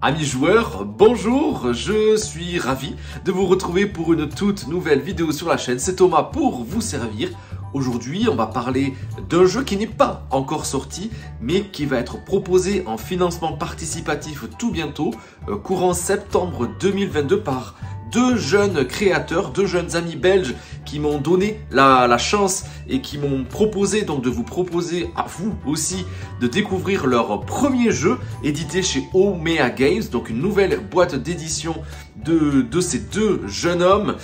Amis joueurs, bonjour, je suis ravi de vous retrouver pour une toute nouvelle vidéo sur la chaîne. C'est Thomas pour vous servir. Aujourd'hui, on va parler d'un jeu qui n'est pas encore sorti, mais qui va être proposé en financement participatif tout bientôt, courant septembre 2022 par deux jeunes créateurs, deux jeunes amis belges qui m'ont donné la chance et qui m'ont proposé donc de vous proposer à vous aussi de découvrir leur premier jeu édité chez Omea Games, donc une nouvelle boîte d'édition de ces deux jeunes hommes.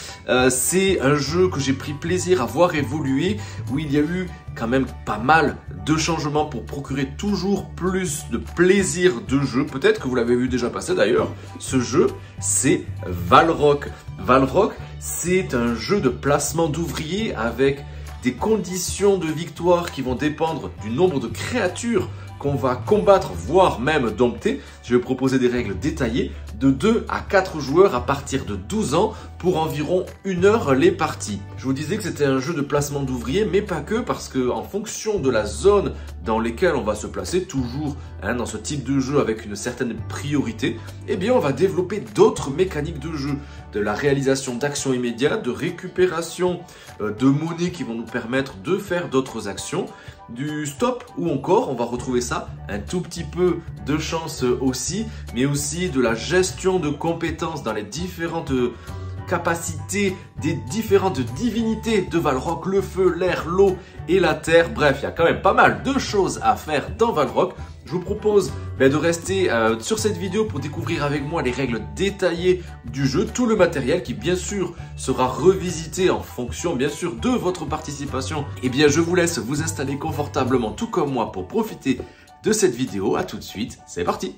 C'est un jeu que j'ai pris plaisir à voir évoluer, où il y a eu quand même pas mal de changements pour procurer toujours plus de plaisir de jeu. Peut-être que vous l'avez vu déjà passer d'ailleurs. Ce jeu, c'est Valrock. Valrock, c'est un jeu de placement d'ouvriers avec des conditions de victoire qui vont dépendre du nombre de créatures qu'on va combattre, voire même dompter. Je vais proposer des règles détaillées de 2 à 4 joueurs à partir de 12 ans pour environ 1 heure les parties. Je vous disais que c'était un jeu de placement d'ouvriers, mais pas que, parce que en fonction de la zone dans laquelle on va se placer, toujours dans ce type de jeu avec une certaine priorité, eh bien on va développer d'autres mécaniques de jeu, de la réalisation d'actions immédiates, de récupération de monnaie qui vont nous permettre de faire d'autres actions, du stop, ou encore on va retrouver ça, un tout petit peu de chance aussi, mais aussi de la gestion de compétences dans les différentes capacités des différentes divinités de Valrock, le feu, l'air, l'eau et la terre. Bref, il y a quand même pas mal de choses à faire dans Valrock. Je vous propose de rester sur cette vidéo pour découvrir avec moi les règles détaillées du jeu, tout le matériel qui bien sûr sera revisité en fonction bien sûr de votre participation. Et bien je vous laisse vous installer confortablement tout comme moi pour profiter de cette vidéo. A tout de suite, c'est parti!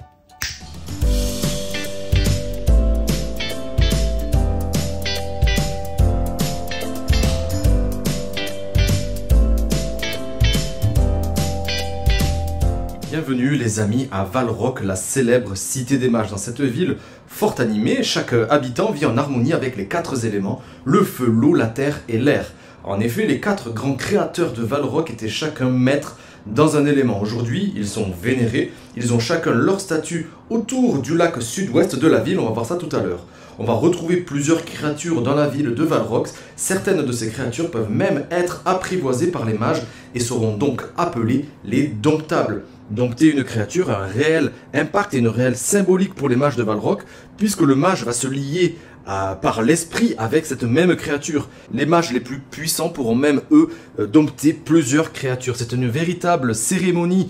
Bienvenue les amis à Valrock, la célèbre cité des mages. Dans cette ville fort animée, chaque habitant vit en harmonie avec les 4 éléments, le feu, l'eau, la terre et l'air. En effet, les 4 grands créateurs de Valrock étaient chacun maîtres dans un élément. Aujourd'hui, ils sont vénérés, ils ont chacun leur statue autour du lac sud-ouest de la ville, on va voir ça tout à l'heure. On va retrouver plusieurs créatures dans la ville de Valrock. Certaines de ces créatures peuvent même être apprivoisées par les mages et seront donc appelées les domptables. Dompter une créature a un réel impact et une réelle symbolique pour les mages de Valrock, puisque le mage va se lier par l'esprit avec cette même créature. Les mages les plus puissants pourront même, eux, dompter plusieurs créatures. C'est une véritable cérémonie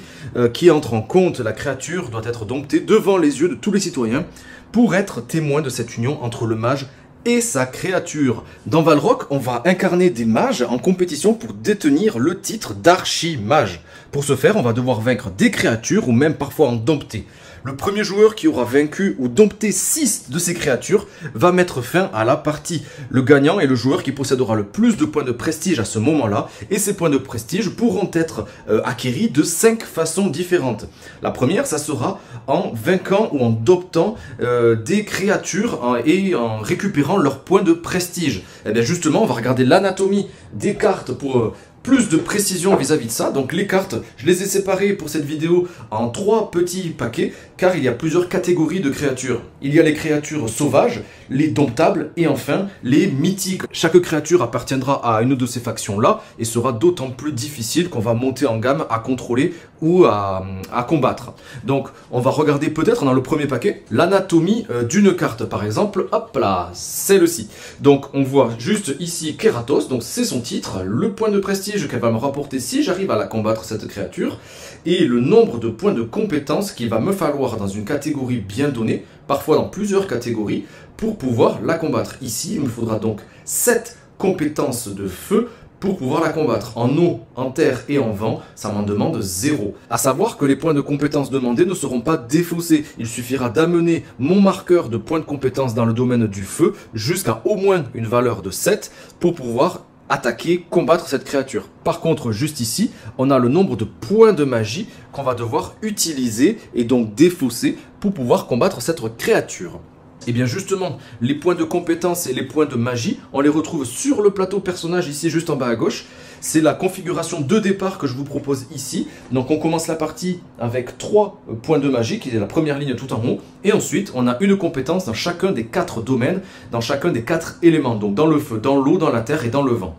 qui entre en compte. La créature doit être domptée devant les yeux de tous les citoyens pour être témoin de cette union entre le mage et sa créature. Dans Valrock, on va incarner des mages en compétition pour détenir le titre d'archi-mage. Pour ce faire, on va devoir vaincre des créatures ou même parfois en dompter. Le premier joueur qui aura vaincu ou dompté 6 de ces créatures va mettre fin à la partie. Le gagnant est le joueur qui possédera le plus de points de prestige à ce moment-là, et ces points de prestige pourront être acquéris de 5 façons différentes. La première, ça sera en vainquant ou en domptant des créatures et en récupérant leurs points de prestige. Et bien justement, on va regarder l'anatomie des cartes pour plus de précision vis-à-vis de ça. Donc les cartes, je les ai séparées pour cette vidéo en 3 petits paquets, car il y a plusieurs catégories de créatures. Il y a les créatures sauvages, les domptables et enfin les mythiques. Chaque créature appartiendra à une de ces factions-là et sera d'autant plus difficile qu'on va monter en gamme à contrôler ou à combattre. Donc on va regarder peut-être dans le premier paquet l'anatomie d'une carte. Par exemple, hop là, celle-ci. Donc on voit juste ici Keratos, donc c'est son titre, le point de prestige qu'elle va me rapporter si j'arrive à la combattre cette créature, et le nombre de points de compétence qu'il va me falloir dans une catégorie bien donnée, parfois dans plusieurs catégories, pour pouvoir la combattre. Ici, il me faudra donc 7 compétences de feu pour pouvoir la combattre. En eau, en terre et en vent, ça m'en demande 0. À savoir que les points de compétence demandés ne seront pas défaussés. Il suffira d'amener mon marqueur de points de compétence dans le domaine du feu jusqu'à au moins une valeur de 7 pour pouvoir attaquer, combattre cette créature. Par contre, juste ici, on a le nombre de points de magie qu'on va devoir utiliser et donc défausser pour pouvoir combattre cette créature. Et bien justement, les points de compétence et les points de magie, on les retrouve sur le plateau personnage ici juste en bas à gauche. C'est la configuration de départ que je vous propose ici. Donc on commence la partie avec 3 points de magie, qui est la première ligne tout en haut. Et ensuite, on a une compétence dans chacun des 4 domaines, dans chacun des 4 éléments. Donc dans le feu, dans l'eau, dans la terre et dans le vent.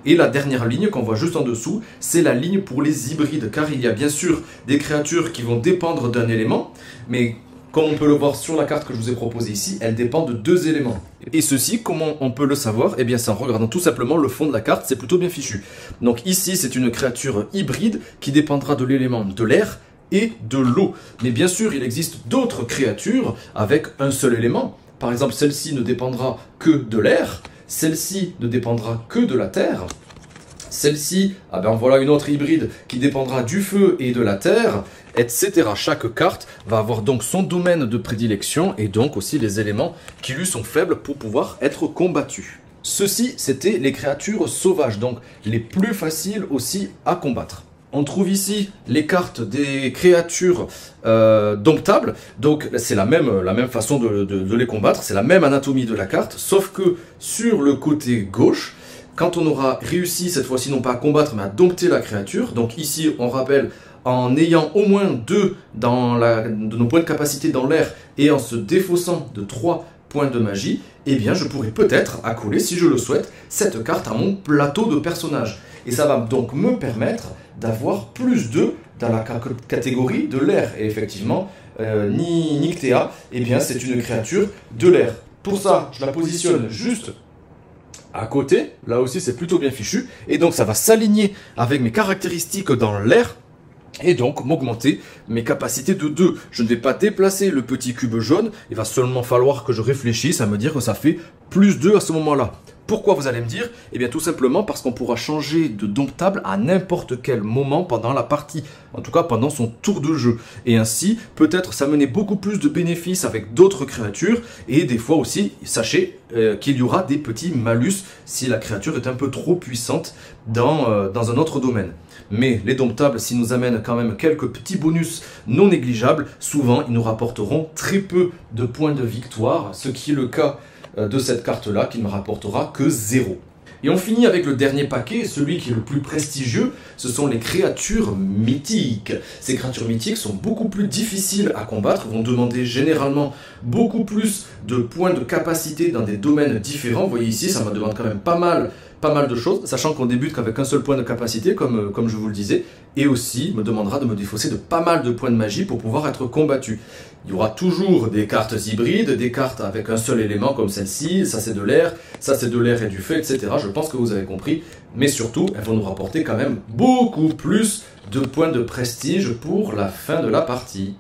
Et la dernière ligne qu'on voit juste en dessous, c'est la ligne pour les hybrides. Car il y a bien sûr des créatures qui vont dépendre d'un élément, mais comme on peut le voir sur la carte que je vous ai proposée ici, elle dépend de 2 éléments. Et ceci, comment on peut le savoir? Eh bien, c'est en regardant tout simplement le fond de la carte, c'est plutôt bien fichu. Donc ici, c'est une créature hybride qui dépendra de l'élément de l'air et de l'eau. Mais bien sûr, il existe d'autres créatures avec un seul élément. Par exemple, celle-ci ne dépendra que de l'air, celle-ci ne dépendra que de la terre. Celle-ci, ah ben voilà une autre hybride qui dépendra du feu et de la terre, etc. Chaque carte va avoir donc son domaine de prédilection et donc aussi les éléments qui lui sont faibles pour pouvoir être combattus. Ceci, c'était les créatures sauvages, donc les plus faciles aussi à combattre. On trouve ici les cartes des créatures domptables, donc c'est la même façon de les combattre, c'est la même anatomie de la carte, sauf que sur le côté gauche, quand on aura réussi cette fois-ci non pas à combattre mais à dompter la créature, donc ici on rappelle en ayant au moins 2 de nos points de capacité dans l'air et en se défaussant de 3 points de magie, eh bien je pourrais peut-être accoler, si je le souhaite, cette carte à mon plateau de personnage. Et ça va donc me permettre d'avoir plus 2 dans la catégorie de l'air. Et effectivement, Nyctea, eh bien c'est une créature de l'air. Pour ça, je la positionne juste à côté, là aussi c'est plutôt bien fichu, et donc ça va s'aligner avec mes caractéristiques dans l'air, et donc m'augmenter mes capacités de 2. Je ne vais pas déplacer le petit cube jaune, il va seulement falloir que je réfléchisse à me dire que ça fait plus 2 à ce moment-là. Pourquoi, vous allez me dire? Eh bien tout simplement parce qu'on pourra changer de domptable à n'importe quel moment pendant la partie, en tout cas pendant son tour de jeu. Et ainsi, peut-être s'amener beaucoup plus de bénéfices avec d'autres créatures, et des fois aussi, sachez qu'il y aura des petits malus si la créature est un peu trop puissante dans un autre domaine. Mais les domptables, s'ils nous amènent quand même quelques petits bonus non négligeables, souvent ils nous rapporteront très peu de points de victoire, ce qui est le cas de cette carte-là, qui ne me rapportera que 0. Et on finit avec le dernier paquet, celui qui est le plus prestigieux, ce sont les créatures mythiques. Ces créatures mythiques sont beaucoup plus difficiles à combattre, vont demander généralement beaucoup plus de points de capacité dans des domaines différents. Vous voyez ici, ça me demande quand même pas mal de choses, sachant qu'on débute qu'avec un seul point de capacité, comme je vous le disais, et aussi me demandera de me défausser de pas mal de points de magie pour pouvoir être combattu. Il y aura toujours des cartes hybrides, des cartes avec un seul élément comme celle-ci, ça c'est de l'air, ça c'est de l'air et du feu, etc. Je pense que vous avez compris, mais surtout, elles vont nous rapporter quand même beaucoup plus de points de prestige pour la fin de la partie.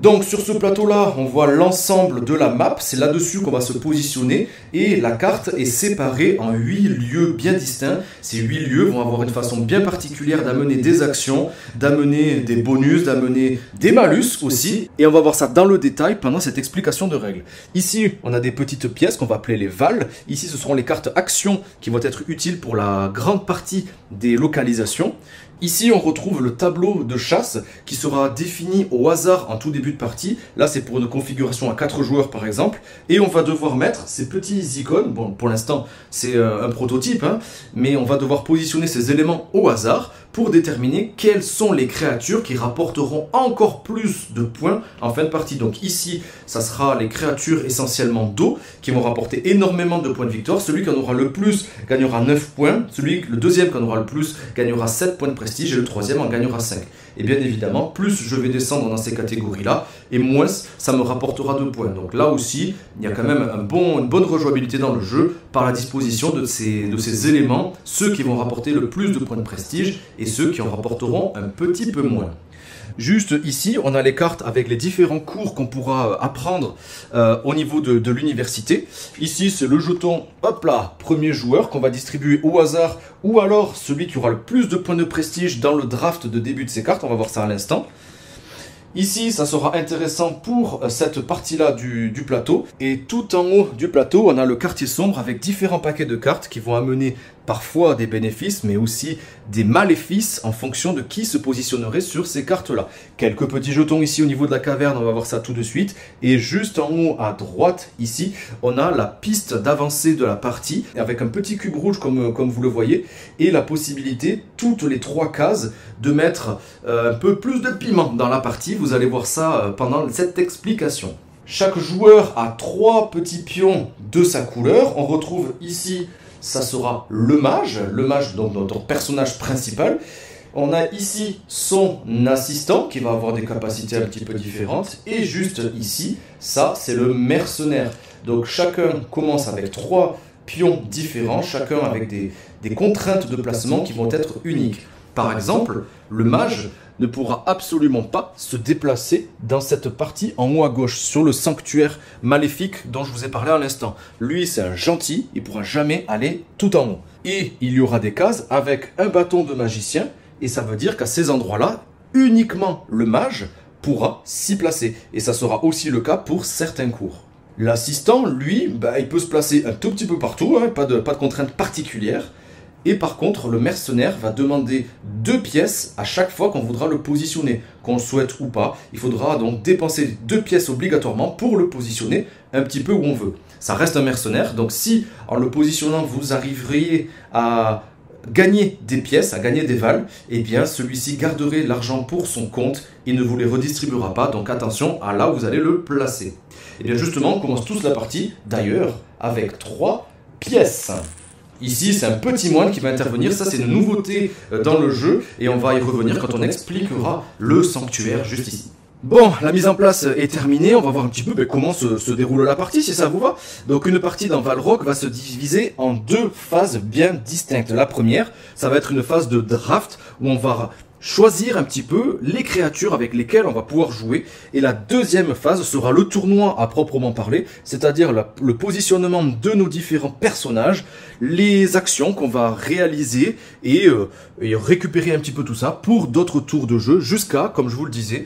Donc sur ce plateau-là, on voit l'ensemble de la map, c'est là-dessus qu'on va se positionner et la carte est séparée en 8 lieux bien distincts. Ces 8 lieux vont avoir une façon bien particulière d'amener des actions, d'amener des bonus, d'amener des malus aussi. Et on va voir ça dans le détail pendant cette explication de règles. Ici, on a des petites pièces qu'on va appeler les vals. Ici, ce seront les cartes actions qui vont être utiles pour la grande partie des localisations. Ici, on retrouve le tableau de chasse qui sera défini au hasard en tout début de partie. Là, c'est pour une configuration à 4 joueurs par exemple. Et on va devoir mettre ces petits icônes. Bon, pour l'instant, c'est un prototype, hein, mais on va devoir positionner ces éléments au hasard pour déterminer quelles sont les créatures qui rapporteront encore plus de points en fin de partie. Donc ici, ça sera les créatures essentiellement d'eau qui vont rapporter énormément de points de victoire. Celui qui en aura le plus gagnera 9 points. Le deuxième qui en aura le plus gagnera 7 points de prestige et le troisième en gagnera 5. Et bien évidemment, plus je vais descendre dans ces catégories-là, et moins ça me rapportera de points. Donc là aussi, il y a quand même une bonne rejouabilité dans le jeu par la disposition de ces éléments, ceux qui vont rapporter le plus de points de prestige et ceux qui en rapporteront un petit peu moins. Juste ici, on a les cartes avec les différents cours qu'on pourra apprendre au niveau de l'université. Ici, c'est le jeton, hop là, premier joueur qu'on va distribuer au hasard, ou alors celui qui aura le plus de points de prestige dans le draft de début de ces cartes. On va voir ça à l'instant. Ici, ça sera intéressant pour cette partie-là du plateau. Et tout en haut du plateau, on a le quartier sombre avec différents paquets de cartes qui vont amener parfois des bénéfices, mais aussi des maléfices en fonction de qui se positionnerait sur ces cartes-là. Quelques petits jetons ici au niveau de la caverne, on va voir ça tout de suite. Et juste en haut à droite, ici, on a la piste d'avancée de la partie, avec un petit cube rouge comme vous le voyez, et la possibilité, toutes les 3 cases, de mettre un peu plus de piment dans la partie. Vous allez voir ça pendant cette explication. Chaque joueur a 3 petits pions de sa couleur. On retrouve ici... ça sera le mage, donc notre personnage principal. On a ici son assistant qui va avoir des capacités un petit peu différentes. Et juste ici, ça c'est le mercenaire. Donc chacun commence avec 3 pions différents, chacun avec des contraintes de placement qui vont être uniques. Par exemple, le mage ne pourra absolument pas se déplacer dans cette partie en haut à gauche, sur le sanctuaire maléfique dont je vous ai parlé à l'instant. Lui, c'est un gentil, il ne pourra jamais aller tout en haut. Et il y aura des cases avec un bâton de magicien, et ça veut dire qu'à ces endroits-là, uniquement le mage pourra s'y placer. Et ça sera aussi le cas pour certains cours. L'assistant, lui, il peut se placer un tout petit peu partout, hein, pas de contrainte particulière. Et par contre, le mercenaire va demander 2 pièces à chaque fois qu'on voudra le positionner, qu'on le souhaite ou pas. Il faudra donc dépenser 2 pièces obligatoirement pour le positionner un petit peu où on veut. Ça reste un mercenaire, donc si en le positionnant vous arriveriez à gagner des pièces, à gagner des vals, eh bien celui-ci garderait l'argent pour son compte et ne vous les redistribuera pas. Donc attention à là où vous allez le placer. Et bien justement, on commence tous la partie d'ailleurs avec 3 pièces. Ici, c'est un petit moine qui va intervenir, ça c'est une nouveauté dans le jeu, et on va y revenir quand on expliquera le sanctuaire juste ici. Bon, la mise en place est terminée, on va voir un petit peu comment se déroule la partie, si ça vous va. Donc une partie dans Valrock va se diviser en 2 phases bien distinctes. La première, ça va être une phase de draft, où on va choisir un petit peu les créatures avec lesquelles on va pouvoir jouer. Et la deuxième phase sera le tournoi à proprement parler, c'est-à-dire le positionnement de nos différents personnages, les actions qu'on va réaliser et récupérer un petit peu tout ça pour d'autres tours de jeu jusqu'à, comme je vous le disais,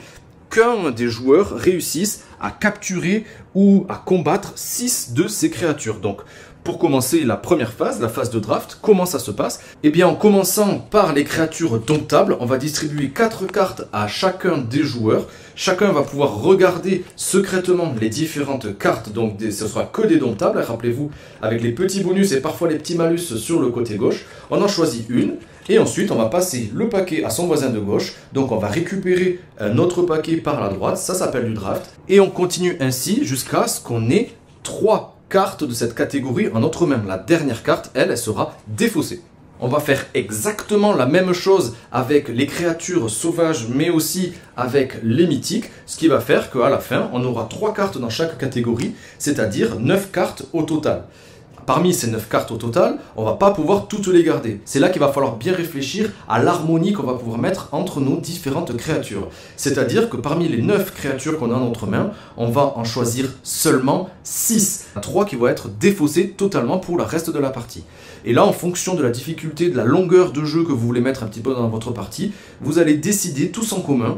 qu'un des joueurs réussisse à capturer ou à combattre 6 de ces créatures. Donc, pour commencer la première phase, la phase de draft, comment ça se passe? Eh bien, en commençant par les créatures domptables, on va distribuer 4 cartes à chacun des joueurs. Chacun va pouvoir regarder secrètement les différentes cartes, donc ce sera que des domptables, rappelez-vous, avec les petits bonus et parfois les petits malus sur le côté gauche. On en choisit une. Et ensuite, on va passer le paquet à son voisin de gauche. Donc, on va récupérer un autre paquet par la droite. Ça s'appelle du draft. Et on continue ainsi jusqu'à ce qu'on ait 3 cartes de cette catégorie en notre main. La dernière carte, elle sera défaussée. On va faire exactement la même chose avec les créatures sauvages, mais aussi avec les mythiques. Ce qui va faire qu'à la fin, on aura 3 cartes dans chaque catégorie, c'est-à-dire 9 cartes au total. Parmi ces 9 cartes au total, on va pas pouvoir toutes les garder. C'est là qu'il va falloir bien réfléchir à l'harmonie qu'on va pouvoir mettre entre nos différentes créatures. C'est-à-dire que parmi les 9 créatures qu'on a dans notre main, on va en choisir seulement 6. 3 qui vont être défaussés totalement pour le reste de la partie. Et là, en fonction de la difficulté, de la longueur de jeu que vous voulez mettre un petit peu dans votre partie, vous allez décider tous en commun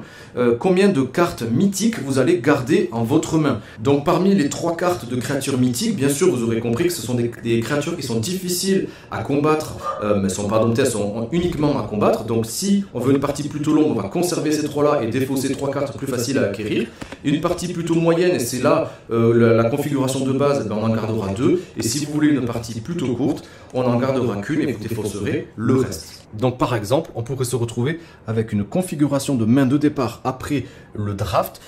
combien de cartes mythiques vous allez garder en votre main. Donc parmi les 3 cartes de créatures mythiques, bien sûr, vous aurez compris que ce sont des créatures qui sont difficiles à combattre, mais elles ne sont pas domptées, elles sont uniquement à combattre. Donc si on veut une partie plutôt longue, on va conserver ces 3-là et défausser 3 cartes plus faciles à acquérir. Une partie plutôt moyenne, et c'est là la configuration de base, on en gardera 2. Et si vous voulez une partie plutôt courte, on en gardera qu'une et vous défausserez le reste. Donc par exemple, on pourrait se retrouver avec une configuration de main de départ après le draft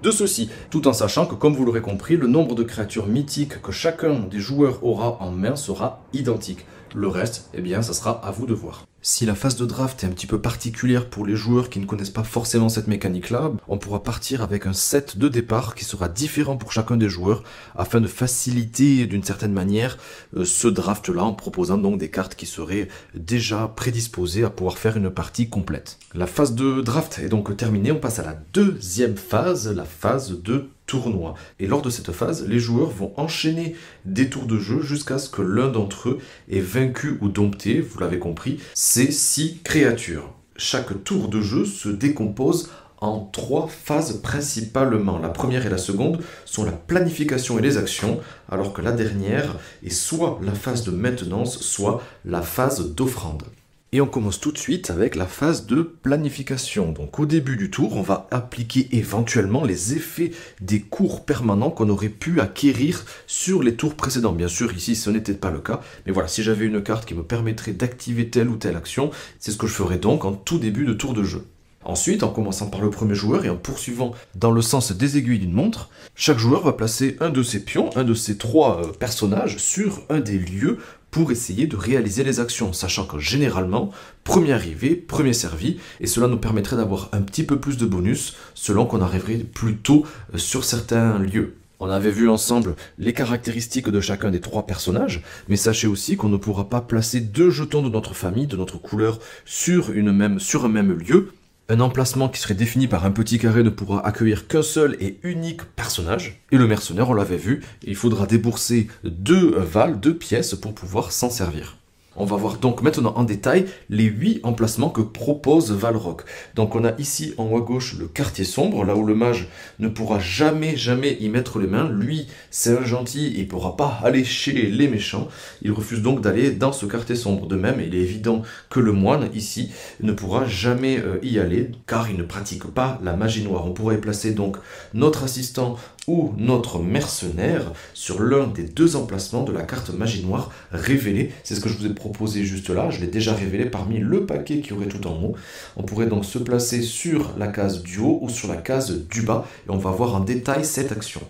de ceci, tout en sachant que, comme vous l'aurez compris, le nombre de créatures mythiques que chacun des joueurs aura en main sera identique. Le reste, eh bien, ça sera à vous de voir. Si la phase de draft est un petit peu particulière pour les joueurs qui ne connaissent pas forcément cette mécanique-là, on pourra partir avec un set de départ qui sera différent pour chacun des joueurs afin de faciliter d'une certaine manière ce draft-là en proposant donc des cartes qui seraient déjà prédisposées à pouvoir faire une partie complète. La phase de draft est donc terminée, on passe à la deuxième phase, la phase de tournoi. Et lors de cette phase, les joueurs vont enchaîner des tours de jeu jusqu'à ce que l'un d'entre eux ait vaincu ou dompté, vous l'avez compris, ces 6 créatures. Chaque tour de jeu se décompose en 3 phases principalement. La première et la seconde sont la planification et les actions, alors que la dernière est soit la phase de maintenance, soit la phase d'offrande. Et on commence tout de suite avec la phase de planification. Donc au début du tour, on va appliquer éventuellement les effets des cours permanents qu'on aurait pu acquérir sur les tours précédents. Bien sûr, ici, ce n'était pas le cas. Mais voilà, si j'avais une carte qui me permettrait d'activer telle ou telle action, c'est ce que je ferais donc en tout début de tour de jeu. Ensuite, en commençant par le premier joueur et en poursuivant dans le sens des aiguilles d'une montre, chaque joueur va placer un de ses pions, un de ses 3 personnages sur un des lieux pour essayer de réaliser les actions, sachant que généralement, premier arrivé, premier servi, et cela nous permettrait d'avoir un petit peu plus de bonus selon qu'on arriverait plus tôt sur certains lieux. On avait vu ensemble les caractéristiques de chacun des 3 personnages, mais sachez aussi qu'on ne pourra pas placer 2 jetons de notre famille, de notre couleur, sur un même lieu. Un emplacement qui serait défini par un petit carré ne pourra accueillir qu'un seul et unique personnage. Et le mercenaire, on l'avait vu, il faudra débourser 2 vals, 2 pièces pour pouvoir s'en servir. On va voir donc maintenant en détail les 8 emplacements que propose Valrock. Donc on a ici en haut à gauche le quartier sombre, là où le mage ne pourra jamais y mettre les mains. Lui, c'est un gentil, il ne pourra pas aller chez les méchants. Il refuse donc d'aller dans ce quartier sombre. De même, il est évident que le moine, ici, ne pourra jamais y aller, car il ne pratique pas la magie noire. On pourrait placer donc notre assistant ou notre mercenaire sur l'un des 2 emplacements de la carte magie noire révélée. C'est ce que je vous ai proposé juste là, je l'ai déjà révélé parmi le paquet qui aurait tout en haut. On pourrait donc se placer sur la case du haut ou sur la case du bas et on va voir en détail cette action.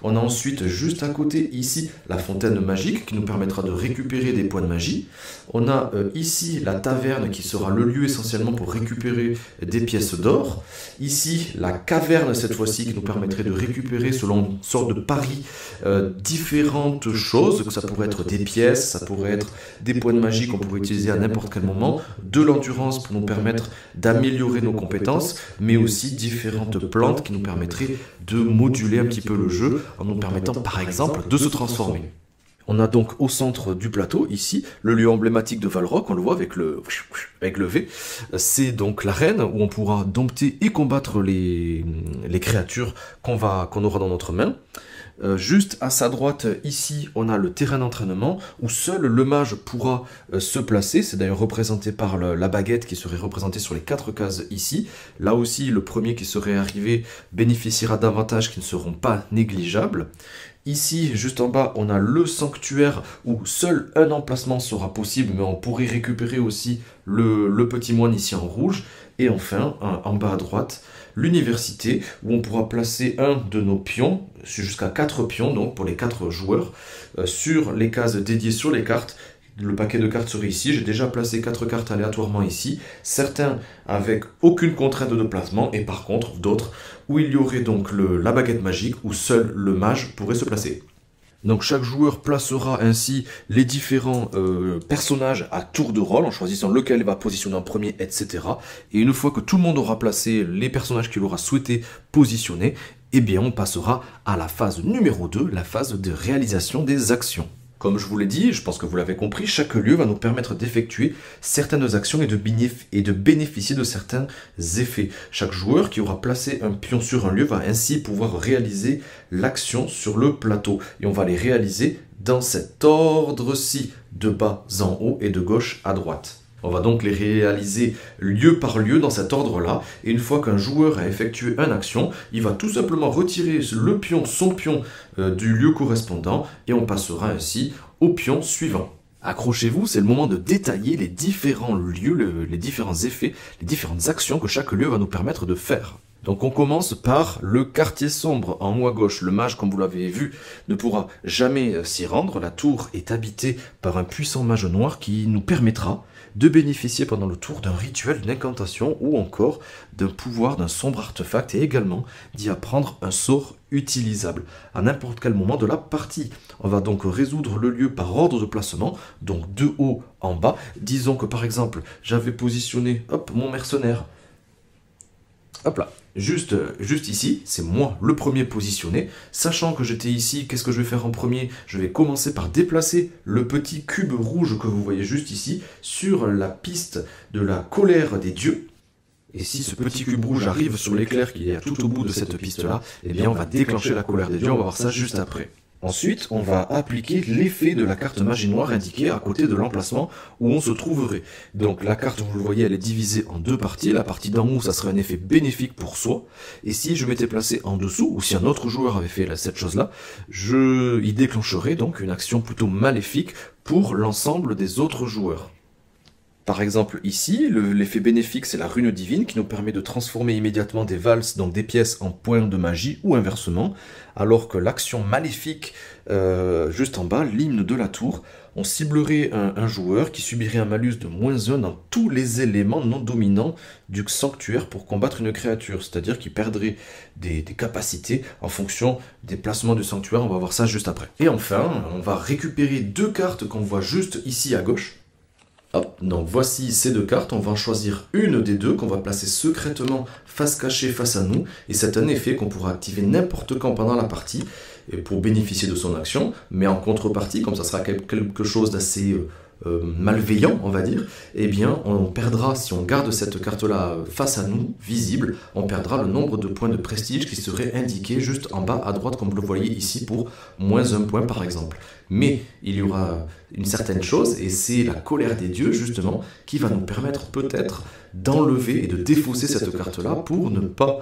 On a ensuite juste à côté ici la fontaine magique qui nous permettra de récupérer des points de magie. On a ici la taverne qui sera le lieu essentiellement pour récupérer des pièces d'or. Ici la caverne cette fois-ci qui nous permettrait de récupérer selon une sorte de pari différentes choses. Ça pourrait être des pièces, ça pourrait être des points de magie qu'on pourrait utiliser à n'importe quel moment, de l'endurance pour nous permettre d'améliorer nos compétences, mais aussi différentes plantes qui nous permettraient de moduler un petit peu le jeu en nous permettant par exemple de se transformer. On a donc au centre du plateau, ici, le lieu emblématique de Valrock, on le voit avec le V. C'est donc l'arène où on pourra dompter et combattre les créatures qu'on aura dans notre main. Juste à sa droite, ici, on a le terrain d'entraînement où seul le mage pourra se placer. C'est d'ailleurs représenté par la baguette qui serait représentée sur les 4 cases ici. Là aussi, le premier qui serait arrivé bénéficiera d'avantages qui ne seront pas négligeables. Ici, juste en bas, on a le sanctuaire où seul un emplacement sera possible, mais on pourrait récupérer aussi le petit moine ici en rouge. Et enfin, en bas à droite, l'université où on pourra placer un de nos pions, jusqu'à 4 pions donc pour les 4 joueurs, sur les cases dédiées sur les cartes. Le paquet de cartes serait ici, j'ai déjà placé 4 cartes aléatoirement ici, certains avec aucune contrainte de placement et par contre d'autres où il y aurait donc la baguette magique où seul le mage pourrait se placer. Donc chaque joueur placera ainsi les différents personnages à tour de rôle en choisissant lequel il va positionner en premier, etc. Et une fois que tout le monde aura placé les personnages qu'il aura souhaité positionner, eh bien on passera à la phase numéro 2, la phase de réalisation des actions. Comme je vous l'ai dit, je pense que vous l'avez compris, chaque lieu va nous permettre d'effectuer certaines actions et de bénéficier de certains effets. Chaque joueur qui aura placé un pion sur un lieu va ainsi pouvoir réaliser l'action sur le plateau. Et on va les réaliser dans cet ordre-ci, de bas en haut et de gauche à droite. On va donc les réaliser lieu par lieu dans cet ordre-là. Et une fois qu'un joueur a effectué une action, il va tout simplement retirer le pion, son pion du lieu correspondant et on passera ainsi au pion suivant. Accrochez-vous, c'est le moment de détailler les différents lieux, les différents effets, les différentes actions que chaque lieu va nous permettre de faire. Donc on commence par le quartier sombre en haut à gauche. Le mage, comme vous l'avez vu, ne pourra jamais s'y rendre. La tour est habitée par un puissant mage noir qui nous permettra de bénéficier pendant le tour d'un rituel, d'une incantation ou encore d'un pouvoir d'un sombre artefact et également d'y apprendre un sort utilisable à n'importe quel moment de la partie. On va donc résoudre le lieu par ordre de placement, donc de haut en bas. Disons que par exemple, j'avais positionné mon mercenaire. Hop là, juste ici, c'est moi le premier positionné. Sachant que j'étais ici, qu'est-ce que je vais faire en premier? Je vais commencer par déplacer le petit cube rouge que vous voyez juste ici sur la piste de la colère des dieux. Et si ce petit cube rouge arrive sur l'éclair qu'il y a tout au bout de cette piste-là, eh bien on va déclencher la colère des dieux, on va voir ça juste après. Ensuite, on va appliquer l'effet de la carte magie noire indiquée à côté de l'emplacement où on se trouverait. Donc la carte, vous le voyez, elle est divisée en deux parties. La partie d'en haut, ça serait un effet bénéfique pour soi. Et si je m'étais placé en dessous, ou si un autre joueur avait fait cette chose-là, il déclencherait donc une action plutôt maléfique pour l'ensemble des autres joueurs. Par exemple ici, l'effet bénéfique c'est la rune divine qui nous permet de transformer immédiatement des valses, donc des pièces, en points de magie ou inversement, alors que l'action maléfique, juste en bas, l'hymne de la tour, on ciblerait un joueur qui subirait un malus de -1 dans tous les éléments non dominants du sanctuaire pour combattre une créature, c'est-à-dire qu'il perdrait des capacités en fonction des placements du sanctuaire, on va voir ça juste après. Et enfin, on va récupérer deux cartes qu'on voit juste ici à gauche. Hop, donc voici ces deux cartes, on va en choisir une des deux qu'on va placer secrètement face cachée face à nous, et c'est un effet qu'on pourra activer n'importe quand pendant la partie, et pour bénéficier de son action, mais en contrepartie, comme ça sera quelque chose d'assez malveillant, on va dire, eh bien on perdra, si on garde cette carte-là face à nous, visible, on perdra le nombre de points de prestige qui seraient indiqués juste en bas à droite, comme vous le voyez ici, pour -1 point par exemple. Mais il y aura une certaine chose, et c'est la colère des dieux, justement, qui va nous permettre peut-être d'enlever et de défausser cette carte-là pour ne pas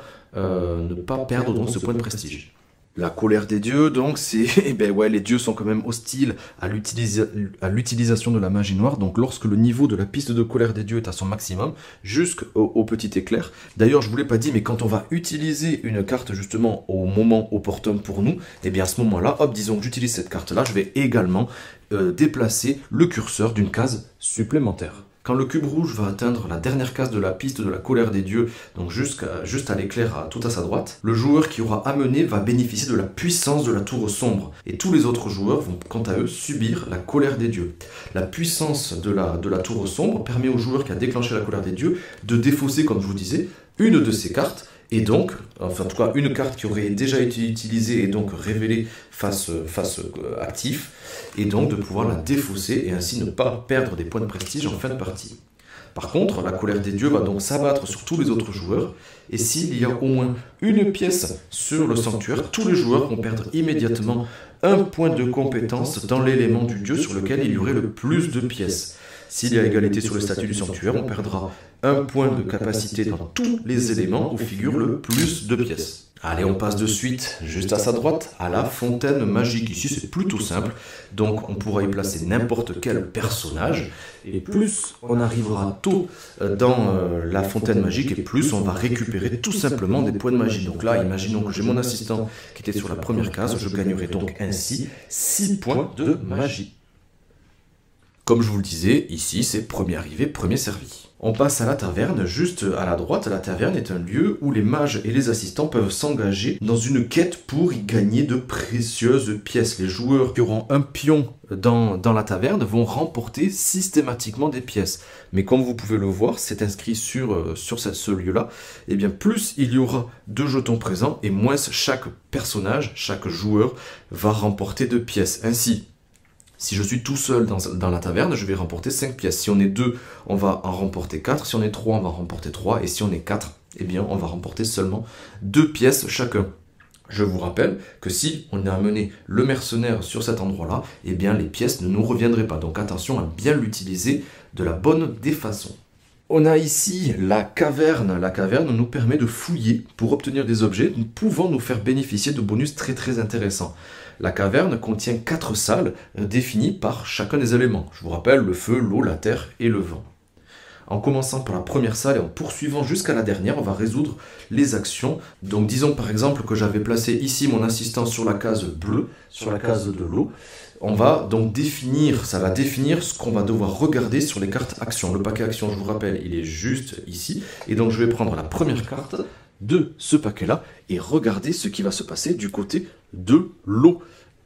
perdre donc ce point de prestige. La colère des dieux, donc, c'est... Eh ben ouais, les dieux sont quand même hostiles à l'utilisation de la magie noire, donc lorsque le niveau de la piste de colère des dieux est à son maximum, jusqu'au petit éclair. D'ailleurs, je vous l'ai pas dit, mais quand on va utiliser une carte, justement, au moment opportun pour nous, eh bien à ce moment-là, hop, disons que j'utilise cette carte-là, je vais également déplacer le curseur d'une case supplémentaire. Quand le cube rouge va atteindre la dernière case de la piste de la colère des dieux, donc juste à l'éclair tout à sa droite, le joueur qui aura amené va bénéficier de la puissance de la tour sombre. Et tous les autres joueurs vont quant à eux subir la colère des dieux. La puissance de la tour sombre permet au joueur qui a déclenché la colère des dieux de défausser, comme je vous disais, une de ces cartes, et donc, enfin en tout cas une carte qui aurait déjà été utilisée et donc révélée face actif, et donc de pouvoir la défausser et ainsi ne pas perdre des points de prestige en fin de partie. Par contre, la colère des dieux va donc s'abattre sur tous les autres joueurs, et s'il y a au moins une pièce sur le sanctuaire, tous les joueurs vont perdre immédiatement un point de compétence dans l'élément du dieu sur lequel il y aurait le plus de pièces. S'il y a égalité sur le statut du sanctuaire, on perdra un point de capacité dans tous les éléments où figure le plus de pièces. Allez, on passe de suite, juste à sa droite, à la fontaine magique. Ici, c'est plutôt simple, donc on pourra y placer n'importe quel personnage, et plus on arrivera tôt dans la fontaine magique, et plus on va récupérer tout simplement des points de magie. Donc là, imaginons que j'ai mon assistant qui était sur la première case, je gagnerai donc ainsi 6 points de magie. Comme je vous le disais, ici c'est premier arrivé, premier servi. On passe à la taverne, juste à la droite. La taverne est un lieu où les mages et les assistants peuvent s'engager dans une quête pour y gagner de précieuses pièces. Les joueurs qui auront un pion dans la taverne vont remporter systématiquement des pièces. Mais comme vous pouvez le voir, c'est inscrit sur ce lieu-là, et bien plus il y aura de jetons présents et moins chaque personnage, chaque joueur va remporter de pièces. Ainsi, si je suis tout seul dans la taverne, je vais remporter 5 pièces. Si on est 2, on va en remporter 4. Si on est 3, on va en remporter 3. Et si on est 4, eh bien, on va remporter seulement 2 pièces chacun. Je vous rappelle que si on a amené le mercenaire sur cet endroit-là, eh bien, les pièces ne nous reviendraient pas. Donc attention à bien l'utiliser de la bonne des façons. On a ici la caverne. La caverne nous permet de fouiller pour obtenir des objets pouvant nous faire bénéficier de bonus très très intéressants. La caverne contient 4 salles définies par chacun des éléments. Je vous rappelle le feu, l'eau, la terre et le vent. En commençant par la première salle et en poursuivant jusqu'à la dernière, on va résoudre les actions. Donc disons par exemple que j'avais placé ici mon assistant sur la case bleue, sur la case de l'eau. On va donc définir, ça va définir ce qu'on va devoir regarder sur les cartes actions. Le paquet action, je vous rappelle, il est juste ici. Et donc je vais prendre la première carte de ce paquet-là et regarder ce qui va se passer du côté de l'eau.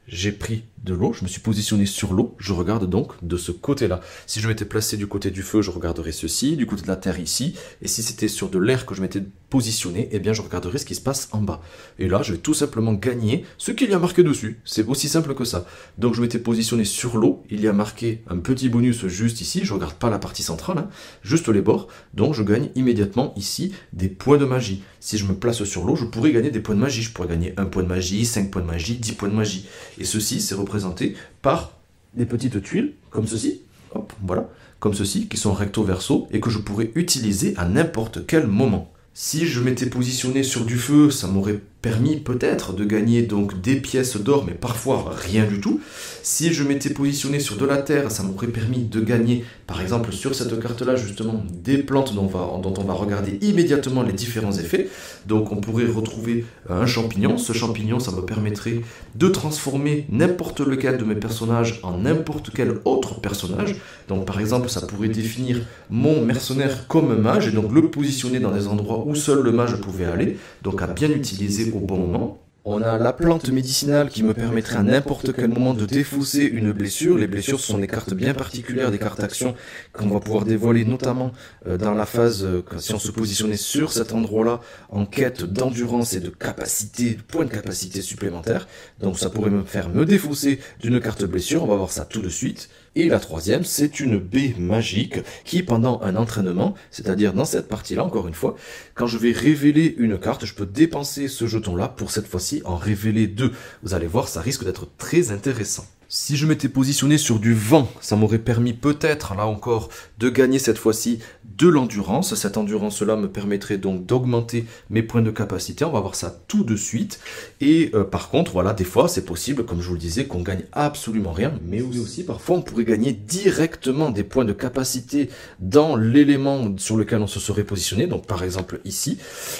J'ai pris de l'eau, je me suis positionné sur l'eau, je regarde donc de ce côté-là. Si je m'étais placé du côté du feu, je regarderais ceci, du côté de la terre ici, et si c'était sur de l'air que je m'étais positionné, eh bien je regarderais ce qui se passe en bas. Et là, je vais tout simplement gagner ce qu'il y a marqué dessus. C'est aussi simple que ça. Donc je m'étais positionné sur l'eau, il y a marqué un petit bonus juste ici, je regarde pas la partie centrale, hein, juste les bords, donc je gagne immédiatement ici des points de magie. Si je me place sur l'eau, je pourrais gagner des points de magie. Je pourrais gagner 1 point de magie, 5 points de magie, 10 points de magie. Et ceci, c'est représenté par des petites tuiles, comme ceci, hop, voilà, comme ceci, qui sont recto verso, et que je pourrais utiliser à n'importe quel moment. Si je m'étais positionné sur du feu, ça m'aurait permis peut-être de gagner donc des pièces d'or, mais parfois rien du tout. Si je m'étais positionné sur de la terre, ça m'aurait permis de gagner, par exemple sur cette carte-là justement, des plantes dont on va regarder immédiatement les différents effets. Donc on pourrait retrouver un champignon. Ce champignon, ça me permettrait de transformer n'importe lequel de mes personnages en n'importe quel autre personnage. Donc par exemple, ça pourrait définir mon mercenaire comme un mage et donc le positionner dans des endroits où seul le mage pouvait aller. Donc à bien utiliser au bon moment. On a la plante médicinale qui me permettrait à n'importe quel moment de défausser une blessure. Les blessures sont des cartes bien particulières, des cartes actions qu'on va pouvoir dévoiler notamment dans la phase, si on se positionnait sur cet endroit-là, en quête d'endurance et de capacité, points de capacité supplémentaires. Donc ça pourrait me faire me défausser d'une carte blessure, on va voir ça tout de suite. Et la troisième, c'est une baie magique qui, pendant un entraînement, c'est-à-dire dans cette partie-là, encore une fois, quand je vais révéler une carte, je peux dépenser ce jeton-là pour cette fois-ci en révéler 2. Vous allez voir, ça risque d'être très intéressant. Si je m'étais positionné sur du vent, ça m'aurait permis peut-être, là encore, de gagner cette fois-ci de l'endurance. Cette endurance-là me permettrait donc d'augmenter mes points de capacité. On va voir ça tout de suite. Et par contre, voilà, des fois, c'est possible, comme je vous le disais, qu'on gagne absolument rien. Mais aussi, parfois, on pourrait gagner directement des points de capacité dans l'élément sur lequel on se serait positionné. Donc, par exemple, ici.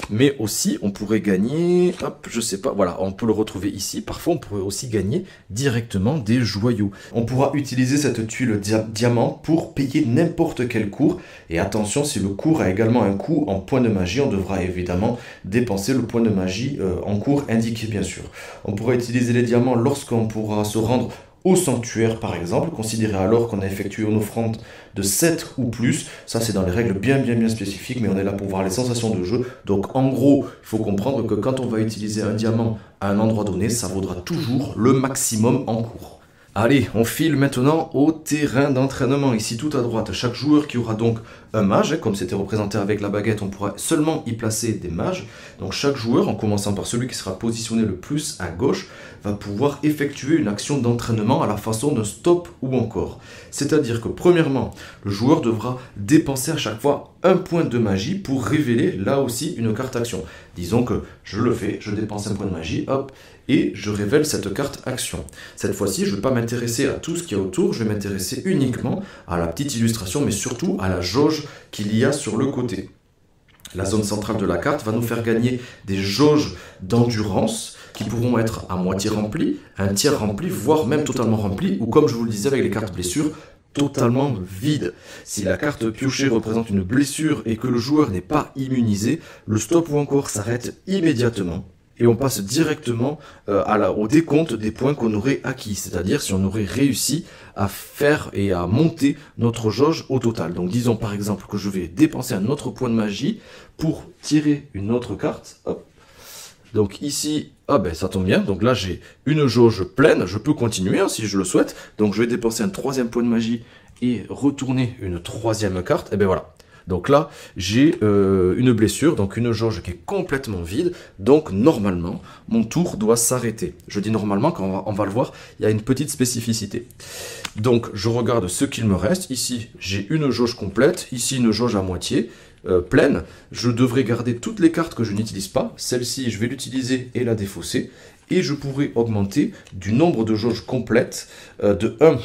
Mais aussi, on pourrait gagner, hop, je sais pas, voilà, on peut le retrouver ici. Parfois, on pourrait aussi gagner directement des joyaux. On pourra utiliser cette tuile diamant pour payer n'importe quel cours. Et attention, si le cours a également un coût en points de magie, on devra évidemment dépenser le point de magie en cours indiqué, bien sûr. On pourra utiliser les diamants lorsqu'on pourra se rendre au sanctuaire, par exemple, considéré alors qu'on a effectué une offrande de 7 ou plus. Ça, c'est dans les règles bien spécifiques, mais on est là pour voir les sensations de jeu. Donc, en gros, il faut comprendre que quand on va utiliser un diamant à un endroit donné, ça vaudra toujours le maximum en cours. Allez, on file maintenant au terrain d'entraînement. Ici, tout à droite, chaque joueur qui aura donc un mage, comme c'était représenté avec la baguette, on pourra seulement y placer des mages. Donc chaque joueur, en commençant par celui qui sera positionné le plus à gauche, va pouvoir effectuer une action d'entraînement à la façon d'un stop ou encore. C'est-à-dire que premièrement, le joueur devra dépenser à chaque fois un point de magie pour révéler là aussi une carte action. Disons que je le fais, je dépense un point de magie, hop, et je révèle cette carte action. Cette fois-ci, je ne vais pas m'intéresser à tout ce qu'il y a autour, je vais m'intéresser uniquement à la petite illustration, mais surtout à la jauge qu'il y a sur le côté. La zone centrale de la carte va nous faire gagner des jauges d'endurance qui pourront être à moitié remplies, un tiers rempli, voire même totalement rempli, ou comme je vous le disais avec les cartes blessures, totalement vide. Si la carte piochée représente une blessure et que le joueur n'est pas immunisé, le stop ou encore s'arrête immédiatement. Et on passe directement au décompte des points qu'on aurait acquis, c'est-à-dire si on aurait réussi à faire et à monter notre jauge au total. Donc disons par exemple que je vais dépenser un autre point de magie pour tirer une autre carte. Hop. Donc ici, ah ben ça tombe bien, donc là j'ai une jauge pleine, je peux continuer hein, si je le souhaite. Donc je vais dépenser un troisième point de magie et retourner une troisième carte, et ben voilà. Donc là, j'ai une blessure, donc une jauge qui est complètement vide. Donc normalement, mon tour doit s'arrêter. Je dis normalement, quand on va le voir, il y a une petite spécificité. Donc je regarde ce qu'il me reste. Ici, j'ai une jauge complète. Ici, une jauge à moitié pleine. Je devrais garder toutes les cartes que je n'utilise pas. Celle-ci, je vais l'utiliser et la défausser. Et je pourrais augmenter du nombre de jauges complètes de 1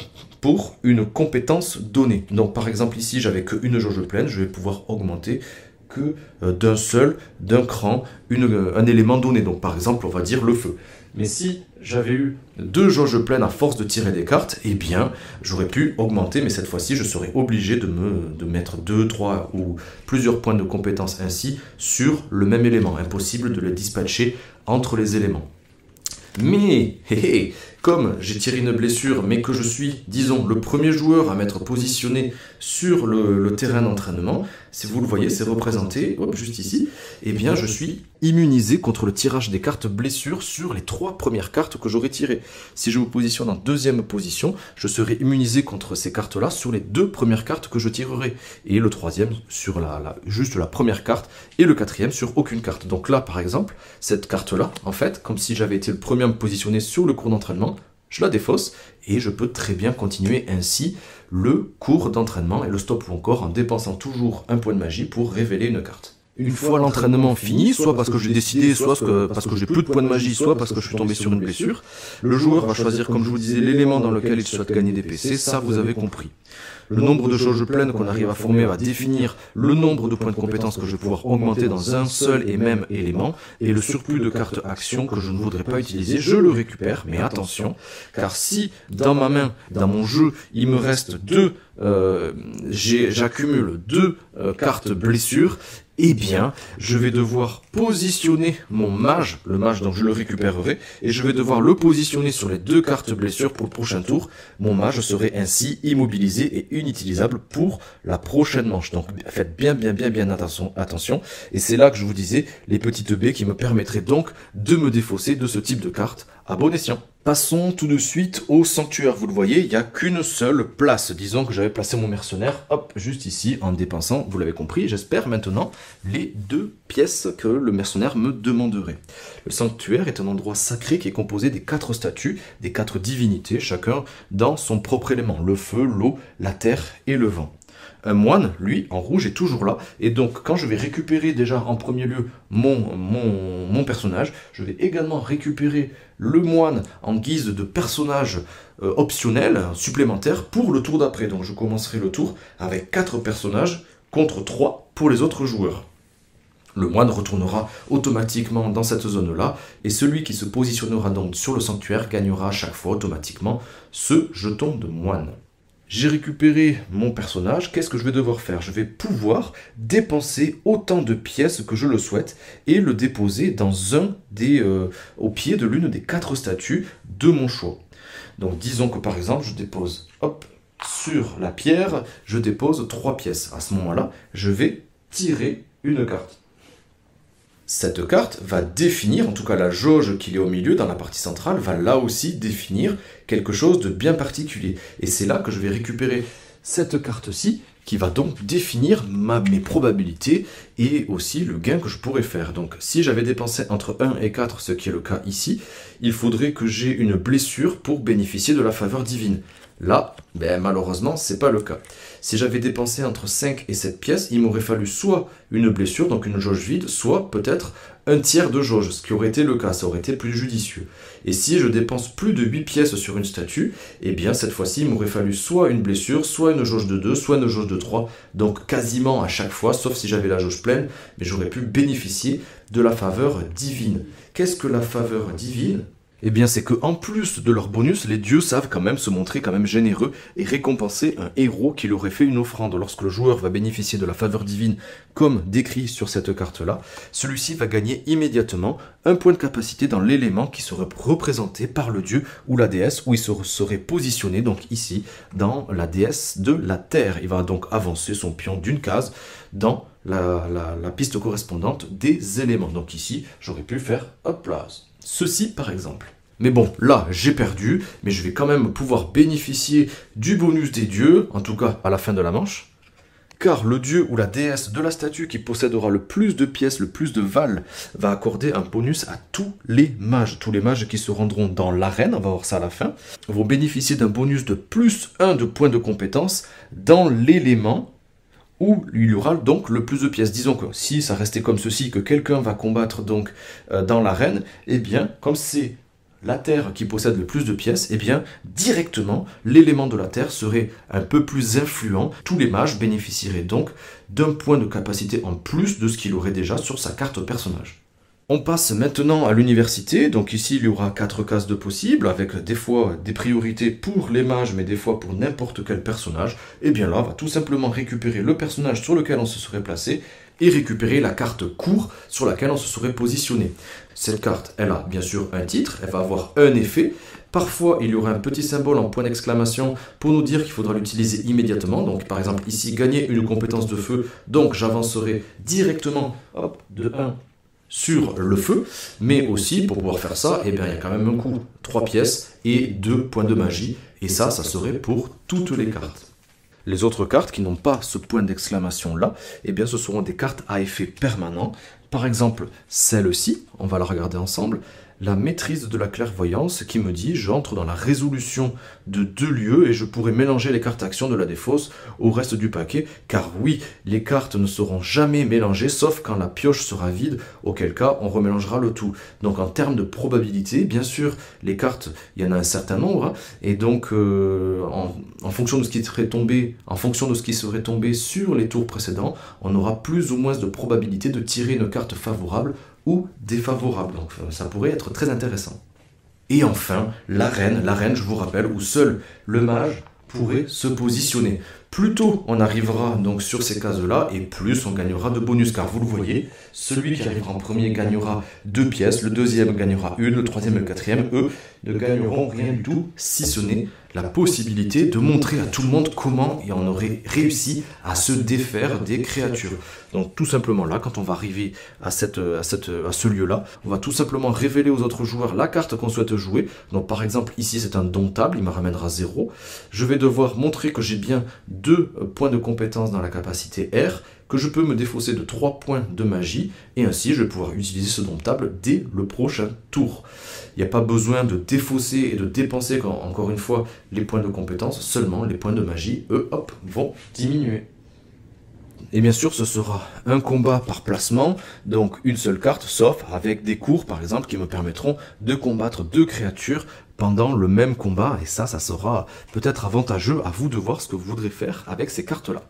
pour une compétence donnée. Donc par exemple ici j'avais qu'une jauge pleine, je vais pouvoir augmenter que d'un cran, un élément donné. Donc par exemple on va dire le feu. Mais si j'avais eu 2 jauges pleines à force de tirer des cartes, eh bien j'aurais pu augmenter, mais cette fois-ci je serais obligé de mettre 2, 3 ou plusieurs points de compétence ainsi sur le même élément. Impossible de les dispatcher entre les éléments. Mais, comme j'ai tiré une blessure, mais que je suis, disons, le premier joueur à m'être positionné sur le terrain d'entraînement, si vous le voyez, c'est représenté, hop, juste ici, eh bien je suis immunisé contre le tirage des cartes blessures sur les 3 premières cartes que j'aurais tirées. Si je me positionne en deuxième position, je serai immunisé contre ces cartes-là sur les 2 premières cartes que je tirerai, et le troisième sur juste la première carte, et le quatrième sur aucune carte. Donc là, par exemple, cette carte-là, en fait, comme si j'avais été le premier à me positionner sur le cours d'entraînement, je la défausse et je peux très bien continuer ainsi le cours d'entraînement et le stop ou encore en dépensant toujours un point de magie pour révéler une carte. Une fois l'entraînement fini, soit parce que j'ai décidé, soit parce que j'ai plus de points de magie, soit parce que je suis tombé sur une blessure, le joueur va choisir, comme je vous disais, l'élément dans lequel il souhaite gagner des PC, ça vous avez compris. Le nombre de jauges pleines qu'on arrive à former va définir le nombre de points de compétence que je vais pouvoir augmenter dans un seul et même élément, et le surplus de cartes actions que je ne voudrais pas utiliser, je le récupère, mais attention, car si dans ma main, dans mon jeu, il me reste j'accumule 2 cartes blessures, eh bien, je vais devoir positionner mon mage, le mage dont je le récupérerai, et je vais devoir le positionner sur les 2 cartes blessures pour le prochain tour. Mon mage serait ainsi immobilisé et inutilisable pour la prochaine manche. Donc faites bien attention. Et c'est là que je vous disais les petites baies qui me permettraient donc de me défausser de ce type de carte à bon escient. Passons tout de suite au sanctuaire. Vous le voyez, il n'y a qu'une seule place. Disons que j'avais placé mon mercenaire, hop, juste ici, en dépensant, vous l'avez compris, j'espère maintenant, les 2 pièces que le mercenaire me demanderait. Le sanctuaire est un endroit sacré qui est composé des 4 statues, des 4 divinités, chacun dans son propre élément, le feu, l'eau, la terre et le vent. Un moine, lui, en rouge, est toujours là. Et donc, quand je vais récupérer déjà en premier lieu mon personnage, je vais également récupérer le moine en guise de personnage optionnel, supplémentaire, pour le tour d'après. Donc, je commencerai le tour avec 4 personnages contre 3 pour les autres joueurs. Le moine retournera automatiquement dans cette zone-là, et celui qui se positionnera donc sur le sanctuaire gagnera à chaque fois automatiquement ce jeton de moine. J'ai récupéré mon personnage, qu'est-ce que je vais devoir faire? Je vais pouvoir dépenser autant de pièces que je le souhaite et le déposer dans au pied de l'une des 4 statues de mon choix. Donc disons que par exemple je dépose, hop, sur la pierre, je dépose 3 pièces. À ce moment-là, je vais tirer une carte. Cette carte va définir, en tout cas la jauge qu'il y a au milieu, dans la partie centrale, va là aussi définir quelque chose de bien particulier. Et c'est là que je vais récupérer cette carte-ci, qui va donc définir mes probabilités et aussi le gain que je pourrais faire. Donc si j'avais dépensé entre 1 et 4, ce qui est le cas ici, il faudrait que j'ai une blessure pour bénéficier de la faveur divine. Là, malheureusement, c'est pas le cas. Si j'avais dépensé entre 5 et 7 pièces, il m'aurait fallu soit une blessure, donc une jauge vide, soit peut-être un tiers de jauge, ce qui aurait été le cas, ça aurait été plus judicieux. Et si je dépense plus de 8 pièces sur une statue, eh bien cette fois-ci, il m'aurait fallu soit une blessure, soit une jauge de 2, soit une jauge de 3, donc quasiment à chaque fois, sauf si j'avais la jauge pleine, mais j'aurais pu bénéficier de la faveur divine. Qu'est-ce que la faveur divine ? Eh bien, c'est que en plus de leur bonus, les dieux savent quand même se montrer quand même généreux et récompenser un héros qui leur aurait fait une offrande. Lorsque le joueur va bénéficier de la faveur divine, comme décrit sur cette carte-là, celui-ci va gagner immédiatement un point de capacité dans l'élément qui serait représenté par le dieu ou la déesse, où il serait positionné, donc ici, dans la déesse de la terre. Il va donc avancer son pion d'une case dans la piste correspondante des éléments. Donc ici, j'aurais pu faire hop là, ceci par exemple. Mais bon, là, j'ai perdu, mais je vais quand même pouvoir bénéficier du bonus des dieux, en tout cas à la fin de la manche, car le dieu ou la déesse de la statue qui possédera le plus de pièces, le plus de valles, va accorder un bonus à tous les mages. Tous les mages qui se rendront dans l'arène, on va voir ça à la fin, vont bénéficier d'un bonus de plus 1 de points de compétence dans l'élément où il y aura donc le plus de pièces. Disons que si ça restait comme ceci, que quelqu'un va combattre donc dans l'arène, eh bien, comme c'est la terre qui possède le plus de pièces, eh bien, directement, l'élément de la terre serait un peu plus influent. Tous les mages bénéficieraient donc d'un point de capacité en plus de ce qu'il aurait déjà sur sa carte personnage. On passe maintenant à l'université, donc ici il y aura 4 cases de possibles, avec des fois des priorités pour les mages, mais des fois pour n'importe quel personnage. Et bien là, on va tout simplement récupérer le personnage sur lequel on se serait placé, et récupérer la carte cours sur laquelle on se serait positionné. Cette carte, elle a bien sûr un titre, elle va avoir un effet. Parfois, il y aura un petit symbole en point d'exclamation pour nous dire qu'il faudra l'utiliser immédiatement. Donc, par exemple, ici, gagner une compétence de feu. Donc, j'avancerai directement de 1 sur le feu. Mais aussi, pour pouvoir faire ça, eh bien, il y a quand même un coût. 3 pièces et 2 points de magie. Et ça serait pour toutes les cartes. Les autres cartes qui n'ont pas ce point d'exclamation là, eh bien ce seront des cartes à effet permanent. Par exemple, celle-ci, on va la regarder ensemble, la maîtrise de la clairvoyance qui me dit j'entre dans la résolution de 2 lieux et je pourrai mélanger les cartes actions de la défausse au reste du paquet, car oui, les cartes ne seront jamais mélangées sauf quand la pioche sera vide, auquel cas on remélangera le tout. Donc en termes de probabilité, bien sûr, les cartes, il y en a un certain nombre, hein, et donc en fonction de ce qui serait tombé, sur les tours précédents, on aura plus ou moins de probabilité de tirer une carte favorable ou défavorable. Donc ça pourrait être très intéressant. Et enfin, l'arène, je vous rappelle, où seul le mage pourrait se positionner. Plus tôt on arrivera donc sur ces cases-là, et plus on gagnera de bonus, car vous le voyez, celui qui arrivera en premier gagnera 2 pièces, le deuxième gagnera 1, le troisième et le quatrième, eux, ne gagneront rien du tout, si ce n'est la possibilité de montrer à tout le monde comment on aurait réussi à se défaire des créatures. Donc tout simplement là, quand on va arriver à ce lieu-là, on va tout simplement révéler aux autres joueurs la carte qu'on souhaite jouer. Donc par exemple ici c'est un domptable, il me ramènera 0. Je vais devoir montrer que j'ai bien 2 points de compétence dans la capacité R, que je peux me défausser de 3 points de magie, et ainsi je vais pouvoir utiliser ce domptable dès le prochain tour. Il n'y a pas besoin de défausser et de dépenser, encore une fois, les points de compétence, seulement les points de magie, eux, hop, vont diminuer. Et bien sûr, ce sera un combat par placement, donc une seule carte, sauf avec des cours, par exemple, qui me permettront de combattre 2 créatures pendant le même combat, et ça sera peut-être avantageux à vous de voir ce que vous voudrez faire avec ces cartes-là.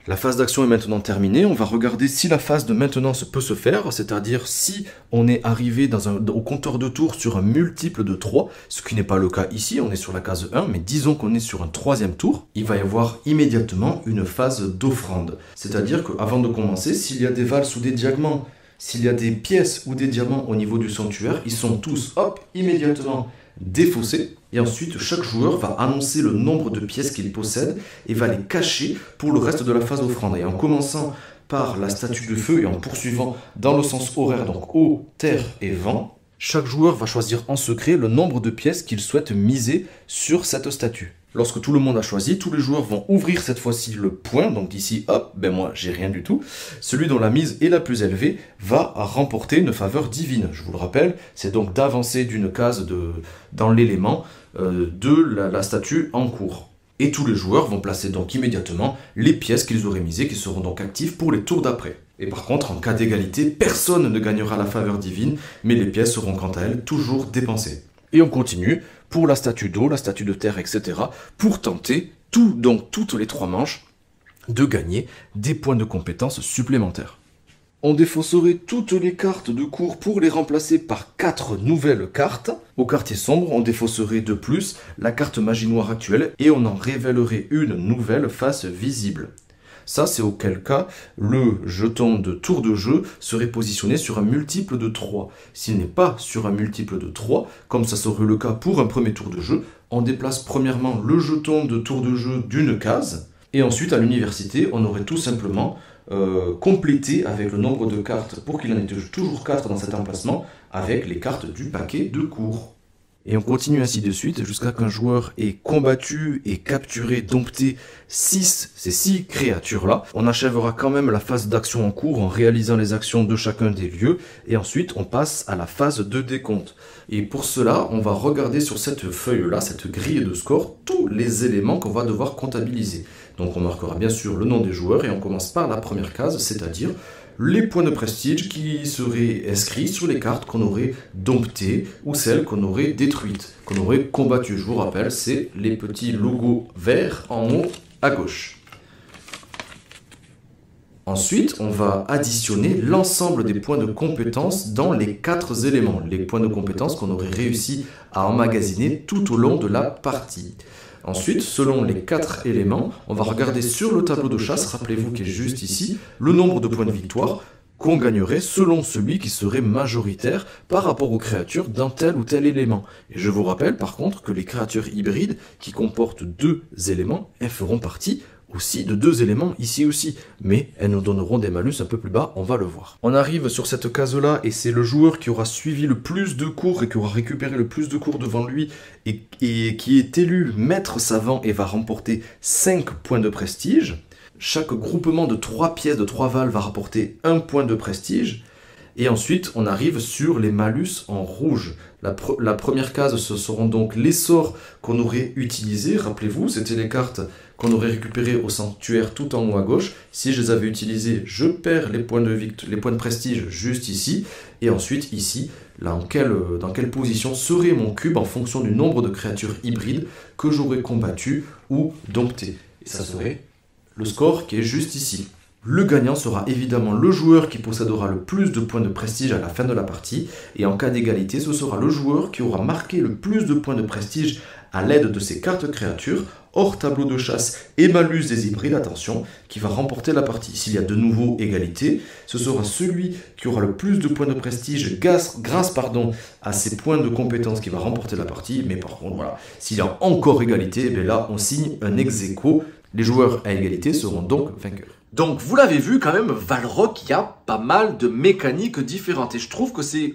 La phase d'action est maintenant terminée, on va regarder si la phase de maintenance peut se faire, c'est-à-dire si on est arrivé au compteur de tours sur un multiple de 3, ce qui n'est pas le cas ici, on est sur la case 1, mais disons qu'on est sur un 3e tour, il va y avoir immédiatement une phase d'offrande. C'est-à-dire qu'avant de commencer, s'il y a des valses ou des diamants, s'il y a des pièces ou des diamants au niveau du sanctuaire, ils sont tous, hop, immédiatement défaussés, et ensuite chaque joueur va annoncer le nombre de pièces qu'il possède et va les cacher pour le reste de la phase d'offrande. Et en commençant par la statue de feu et en poursuivant dans le sens horaire, donc eau, terre et vent, chaque joueur va choisir en secret le nombre de pièces qu'il souhaite miser sur cette statue. Lorsque tout le monde a choisi, tous les joueurs vont ouvrir cette fois-ci le point, donc ici, hop, ben moi j'ai rien du tout. Celui dont la mise est la plus élevée va remporter une faveur divine. Je vous le rappelle, c'est donc d'avancer d'une case dans l'élément de la statue en cours. Et tous les joueurs vont placer donc immédiatement les pièces qu'ils auraient misées, qui seront donc actives pour les tours d'après. Et par contre, en cas d'égalité, personne ne gagnera la faveur divine, mais les pièces seront quant à elles toujours dépensées. Et on continue pour la statue d'eau, la statue de terre, etc. pour tenter, toutes les 3 manches, de gagner des points de compétence supplémentaires. On défausserait toutes les cartes de cours pour les remplacer par 4 nouvelles cartes. Au quartier sombre, on défausserait de plus la carte magie noire actuelle et on en révélerait une nouvelle face visible. Ça, c'est auquel cas le jeton de tour de jeu serait positionné sur un multiple de 3. S'il n'est pas sur un multiple de 3, comme ça serait le cas pour un premier tour de jeu, on déplace premièrement le jeton de tour de jeu d'une case, et ensuite à l'université, on aurait tout simplement complété avec le nombre de cartes pour qu'il en ait toujours 4 dans cet emplacement, avec les cartes du paquet de cours. Et on continue ainsi de suite jusqu'à qu'un joueur ait combattu et capturé, dompté ces 6 créatures-là. On achèvera quand même la phase d'action en cours en réalisant les actions de chacun des lieux. Et ensuite, on passe à la phase de décompte. Et pour cela, on va regarder sur cette feuille-là, cette grille de score, tous les éléments qu'on va devoir comptabiliser. Donc on marquera bien sûr le nom des joueurs et on commence par la première case, c'est-à-dire les points de prestige qui seraient inscrits sur les cartes qu'on aurait domptées ou celles qu'on aurait détruites, qu'on aurait combattues. Je vous rappelle, c'est les petits logos verts en haut à gauche. Ensuite, on va additionner l'ensemble des points de compétence dans les 4 éléments, les points de compétence qu'on aurait réussi à emmagasiner tout au long de la partie. Ensuite, selon les 4 éléments, on va regarder sur le tableau de chasse, rappelez-vous qui est juste ici, le nombre de points de victoire qu'on gagnerait selon celui qui serait majoritaire par rapport aux créatures d'un tel ou tel élément. Et je vous rappelle par contre que les créatures hybrides qui comportent 2 éléments, elles feront partie aussi de 2 éléments ici aussi, mais elles nous donneront des malus un peu plus bas, on va le voir. On arrive sur cette case-là, et c'est le joueur qui aura suivi le plus de cours et qui aura récupéré le plus de cours devant lui, et qui est élu maître savant et va remporter 5 points de prestige. Chaque groupement de 3 pièces de 3 valves va rapporter 1 point de prestige. Et ensuite, on arrive sur les malus en rouge. La première case, ce seront donc les sorts qu'on aurait utilisés. Rappelez-vous, c'était les cartes qu'on aurait récupérées au sanctuaire tout en haut à gauche. Si je les avais utilisées, je perds les points de prestige juste ici. Et ensuite, ici, là, dans quelle position serait mon cube en fonction du nombre de créatures hybrides que j'aurais combattues ou domptées. Et ça serait le score qui est juste ici. Le gagnant sera évidemment le joueur qui possédera le plus de points de prestige à la fin de la partie, et en cas d'égalité, ce sera le joueur qui aura marqué le plus de points de prestige à l'aide de ses cartes créatures, hors tableau de chasse et malus des hybrides, attention, qui va remporter la partie. S'il y a de nouveau égalité, ce sera celui qui aura le plus de points de prestige grâce à ses points de compétence qui va remporter la partie, mais par contre, voilà, s'il y a encore égalité, bien là, on signe un ex-aequo. Les joueurs à égalité seront donc vainqueurs. Donc, vous l'avez vu, quand même, Valrock, il y a pas mal de mécaniques différentes. Et je trouve que c'est,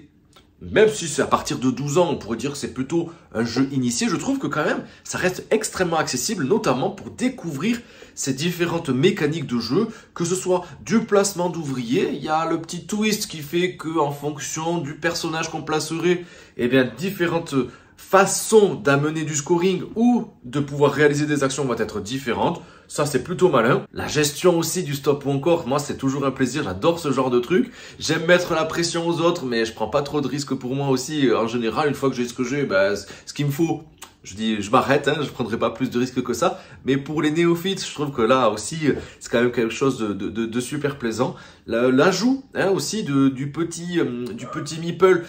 même si c'est à partir de 12 ans, on pourrait dire que c'est plutôt un jeu initié, je trouve que quand même, ça reste extrêmement accessible, notamment pour découvrir ces différentes mécaniques de jeu, que ce soit du placement d'ouvriers, il y a le petit twist qui fait que, en fonction du personnage qu'on placerait, eh bien, différentes façons d'amener du scoring ou de pouvoir réaliser des actions vont être différentes. Ça, c'est plutôt malin. La gestion aussi du stop ou encore, moi, c'est toujours un plaisir. J'adore ce genre de truc. J'aime mettre la pression aux autres, mais je prends pas trop de risques pour moi aussi. En général, une fois que j'ai ce que j'ai, ce qu'il me faut, je m'arrête, hein, je prendrai pas plus de risques que ça. Mais pour les néophytes, je trouve que là aussi, c'est quand même quelque chose de super plaisant. L'ajout aussi du petit meeple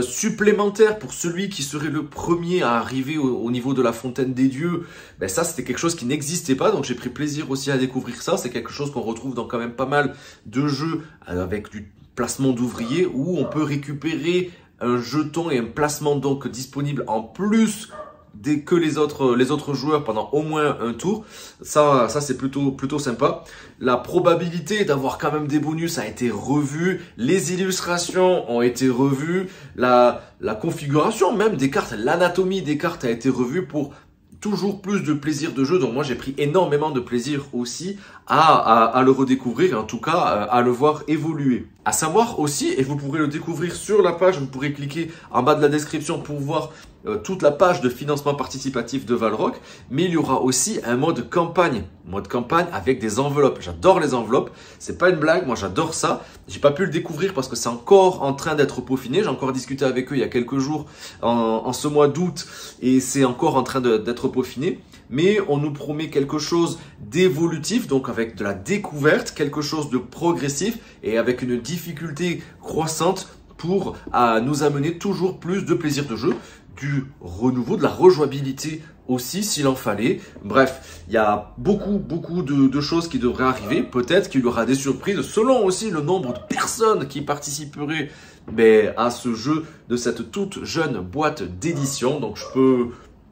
supplémentaire pour celui qui serait le premier à arriver au niveau de la fontaine des dieux. Ben ça, c'était quelque chose qui n'existait pas, donc j'ai pris plaisir aussi à découvrir ça. C'est quelque chose qu'on retrouve dans quand même pas mal de jeux avec du placement d'ouvriers où on peut récupérer un jeton et un placement donc disponible en plus dès que les autres joueurs pendant au moins un tour. Ça c'est plutôt sympa. La probabilité d'avoir quand même des bonus a été revue. Les illustrations ont été revues. La configuration même des cartes, l'anatomie des cartes a été revue pour toujours plus de plaisir de jeu. Donc moi j'ai pris énormément de plaisir aussi à le redécouvrir et en tout cas à le voir évoluer. À savoir aussi, et vous pourrez le découvrir sur la page, vous pourrez cliquer en bas de la description pour voir toute la page de financement participatif de Valrock, mais il y aura aussi un mode campagne avec des enveloppes. J'adore les enveloppes, c'est pas une blague, moi j'adore ça. J'ai pas pu le découvrir parce que c'est encore en train d'être peaufiné. J'ai encore discuté avec eux il y a quelques jours en ce mois d'août et c'est encore en train d'être peaufiné. Mais on nous promet quelque chose d'évolutif, donc avec de la découverte, quelque chose de progressif et avec une difficulté croissante pour nous amener toujours plus de plaisir de jeu, du renouveau, de la rejouabilité aussi s'il en fallait. Bref, il y a beaucoup de choses qui devraient arriver. Peut-être qu'il y aura des surprises selon aussi le nombre de personnes qui participeraient à ce jeu de cette toute jeune boîte d'édition. Donc je peux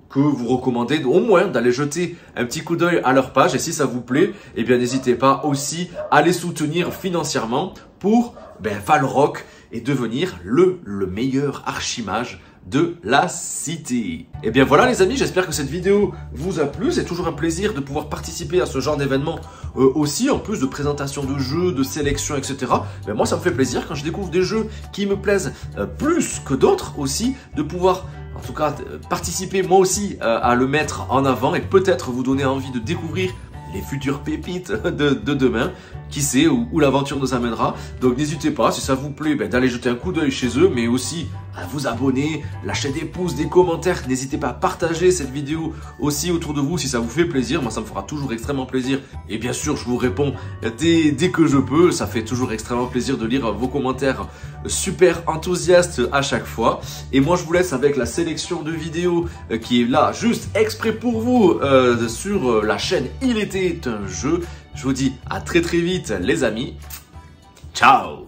que vous recommander au moins d'aller jeter un petit coup d'œil à leur page et si ça vous plaît, eh bien n'hésitez pas aussi à les soutenir financièrement pour Valrock et devenir le meilleur archimage de la cité. Et bien voilà les amis, j'espère que cette vidéo vous a plu. C'est toujours un plaisir de pouvoir participer à ce genre d'événement aussi, en plus de présentation de jeux, de sélection, etc. Mais moi ça me fait plaisir quand je découvre des jeux qui me plaisent plus que d'autres aussi, de pouvoir en tout cas participer moi aussi à le mettre en avant et peut-être vous donner envie de découvrir les futures pépites de demain. Qui sait où l'aventure nous amènera. Donc n'hésitez pas, si ça vous plaît, d'aller jeter un coup d'œil chez eux, mais aussi à vous abonner, lâcher des pouces, des commentaires. N'hésitez pas à partager cette vidéo aussi autour de vous si ça vous fait plaisir. Moi, ça me fera toujours extrêmement plaisir. Et bien sûr, je vous réponds dès que je peux. Ça fait toujours extrêmement plaisir de lire vos commentaires super enthousiastes à chaque fois. Et moi, je vous laisse avec la sélection de vidéos qui est là juste exprès pour vous sur la chaîne Il était un jeu. Je vous dis à très vite les amis. Ciao!